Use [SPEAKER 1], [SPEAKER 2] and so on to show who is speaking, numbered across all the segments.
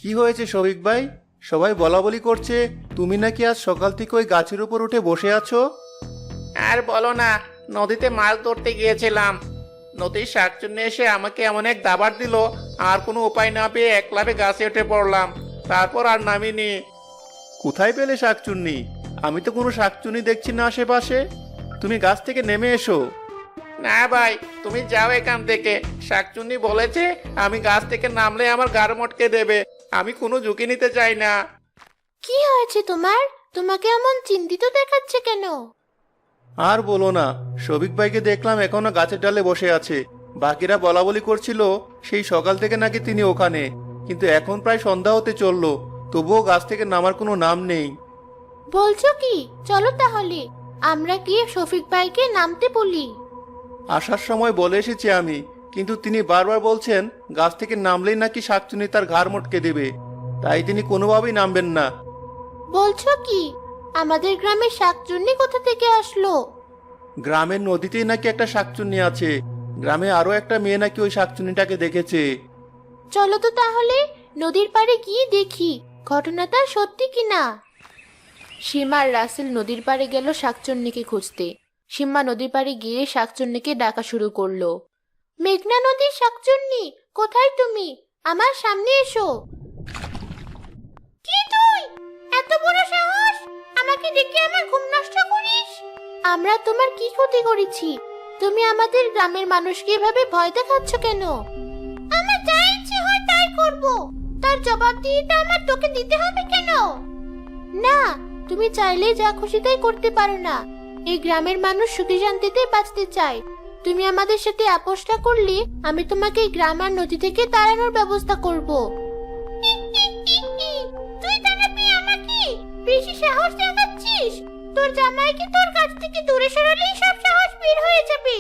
[SPEAKER 1] কি হয়েছে শফিক ভাই? সবাই বলাবলি করছে তুমি নাকি আজ সকাল থেকে ওই গাছের উপর উঠে বসে আছো।
[SPEAKER 2] আর বলো না, নদীতে মাছ ধরতে গিয়েছিলাম। নদীর শাকচুন্নি এসে আমাকে এমন এক দাবার দিল, আর কোনো উপায় না পেয়ে একলাভে গাছে উঠে পড়লাম। তারপর আর নামিনি।
[SPEAKER 1] কোথায় পেলে শাকচুন্নি? আমি তো কোনো শাকচুন্নি দেখছি না আশেপাশে। তুমি গাছ থেকে নেমে এসো।
[SPEAKER 2] না ভাই, তুমি যাও এখান থেকে। শাকচুন্নি বলেছে আমি গাছ থেকে নামলে আমার গাড় মটকে দেবে। আমি কোনো ঝুঁকি নিতে চাই না।
[SPEAKER 3] কি হয়েছে তোমার? তোমাকে এমন চিন্তিত দেখাচ্ছে কেন?
[SPEAKER 1] আর বলো না, শফিক ভাইকে দেখলাম এখনো গাছের ডালে বসে আছে। বাকিরা বলাবলি করছিল সেই সকাল থেকে নাকি তিনি ওখানে, কিন্তু এখন প্রায় সন্ধ্যা হতে চললো, তবুও গাছ থেকে নামার কোনো নাম নেই।
[SPEAKER 3] বলছো কি? চলো তাহলে আমরা গিয়ে শফিক ভাইকে নামতে বলি।
[SPEAKER 1] আসার সময় বলে এসেছি আমি, কিন্তু তিনি বারবার বলছেন গাছ থেকে নামলেই নাকি শাকচুন্নি তার ঘাড় মটকে দেবে, তাই তিনি কোনোভাবেই নামবেন না।
[SPEAKER 3] বলছো কি? আমাদের গ্রামে শাকচুন্নি কোথা থেকে আসলো?
[SPEAKER 1] গ্রামের নদীতেই নাকি একটা শাকচুন্নি আছে। গ্রামে আরো একটা মেয়ে নাকি ওই শাকচুন্নিটাকে দেখেছে।
[SPEAKER 3] চলো তো তাহলে নদীর পাড়ে গিয়ে দেখি ঘটনাটা সত্যি কিনা। সীমা আর রাসেল নদীর পাড়ে গেল শাকচুন্নিকে খুঁজতে। সীমা নদীর পাড়ে গিয়ে শাকচুন্নিকে ডাকা শুরু করলো। মেঘনা নদীর শাকচুন্নি, কোথায় তুমি? আমার সামনে এসো। কি তুই? এত বড় সাহস! আমাকে ডেকে আমার ঘুম নষ্ট করিস? আমরা তোমার কি ক্ষতি করেছি? তুমি আমাদের গ্রামের মানুষকে এভাবে ভয় দেখাচ্ছ কেন? আমার যা ইচ্ছে হয় তাই করব। তার জবাবদিহিটা আমার তোকে দিতে হবে কেন? না, তুমি চাইলে যা খুশি তাই করতে পারো না। এই গ্রামের মানুষ সুখে শান্তিতে বাঁচতে চায়। তুমি আমাদের সাথে আপোষটা করলে আমি তোমাকে এই গ্রাম আর নদী থেকে তাড়ানোর ব্যবস্থা করব। তুই তাড়াবি আমাকে? বেশি সাহস দেখাচ্ছিস? তোর জামাইকে তোর কাছ থেকে দূরে সরালেই সব সাহস বের হয়ে যাবে।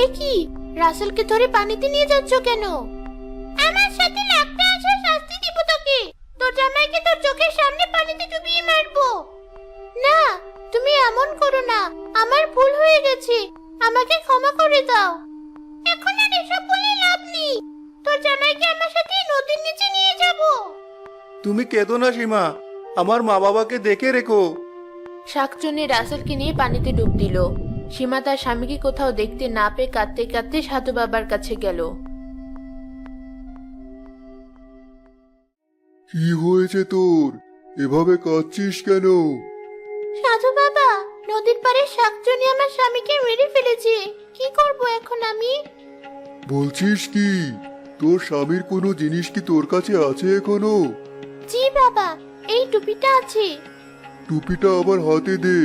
[SPEAKER 3] এ কি? রাসেলকে ধরে পানিতে নিয়ে যাচ্ছ কেন? আমার সাথে লাগতে আসা শাস্তি দিব তোকে। তোর জামাইকে তোর চোখের সামনে পানিতে ডুবিয়ে মারবো। না, তুমি এমন করো না। আমার ভুল হয়ে গেছে। আমাকে ক্ষমা করে দাও। এখন আর এসব বলে লাভ নেই। তোর জামাইকে আমার সাথে নদীর নিচে নিয়ে যাব।
[SPEAKER 1] তুমি কেঁদো না সীমা, আমার মা বাবাকে দেখে রেখো।
[SPEAKER 3] শাকচুন্নি রাসেলকে নিয়ে পানিতে ডুব দিল। সীমা তার স্বামীকে কোথাও দেখতে না পেয়ে কাঁদতে কাঁদতে সাধু বাবার কাছে গেল।
[SPEAKER 4] কি হয়েছে তোর? এভাবে কাঁদছিস কেন?
[SPEAKER 3] সাধু বাবা, নদীর পাড়ে শাকচুন্নি আমার স্বামীকে মেরে ফেলেছে। কি করব এখন আমি?
[SPEAKER 4] বলছিস কি? তোর স্বামীর কোনো জিনিস কি তোর কাছে আছে এখনো?
[SPEAKER 3] জি বাবা, এই টুপিটা আছে।
[SPEAKER 4] টুপিটা আমার হাতে দে,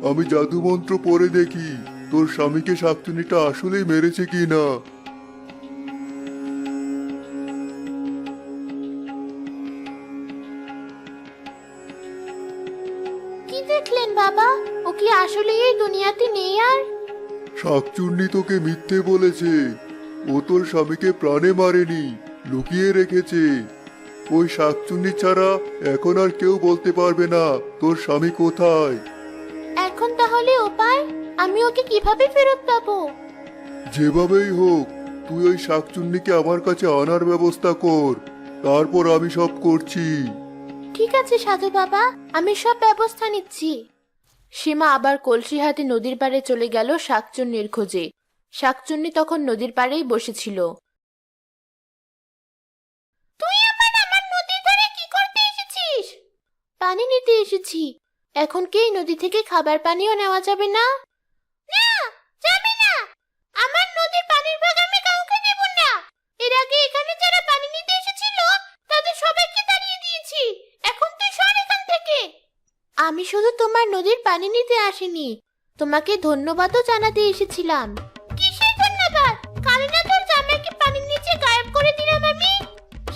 [SPEAKER 4] আমি জাদু মন্ত্র পড়ে দেখি তোর স্বামীকে শাকচুন্নিটা আসলেই মেরেছে কিনা।
[SPEAKER 3] কি দেখলেন বাবা? ও কি আসলে এই দুনিয়াতে নেই আর?
[SPEAKER 4] শাকচুন্নি তোকে মিথ্যে বলেছে। ও তোর স্বামীকে প্রাণে মারেনি, লুকিয়ে রেখেছে। ওই শাকচুন্নি ছাড়া এখন আর কেউ বলতে পারবে না তোর স্বামী কোথায়।
[SPEAKER 3] এখন তাহলে উপায়? আমি ওকে কিভাবে ফেরত পাবো?
[SPEAKER 4] যেভাবেই হোক তুই ওই শাকচুন্নিকে আমার কাছে আনার ব্যবস্থা কর, তারপর আমি সব করছি।
[SPEAKER 3] ঠিক আছে সাধু বাবা, আমি সব ব্যবস্থা নিচ্ছি। সীমা আবার কলসি হাতে নদীর পাড়ে চলে গেল শাকচুন্নির খোঁজে। শাকচুন্নি তখন নদীর পাড়েই বসেছিল। তুই আমার নদীর ধারে কি করতে এসেছিস? পানি নিতে এসেছি। এখন কি এই নদী থেকে খাবার পানিও নেওয়া যাবে না? না, যাবে না। আমার নদীর পানির ভাগ আমি কাউকে দেব না। এর আগে এখানে যারা পানি নিতে এসেছিল তাদের সবাইকে তাড়িয়ে দিয়েছি। এখন তুই সর এখান থেকে। আমি শুধু তোমার নদীর পানি নিতে আসিনি, তোমাকে ধন্যবাদও জানাতে এসেছিলাম। কিসের ধন্যবাদ? কাল না তোর জামাইকে পানির নিচে গায়েব করে দিলাম আমি।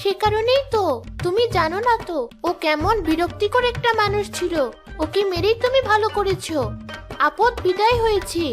[SPEAKER 3] সে কারণেই তো। তুমি জানো না তো ও কেমন বিরক্তিকর একটা মানুষ ছিল। ওকে মেরেই তুমি ভালো করেছো। আপদ বিদায় হয়েছে।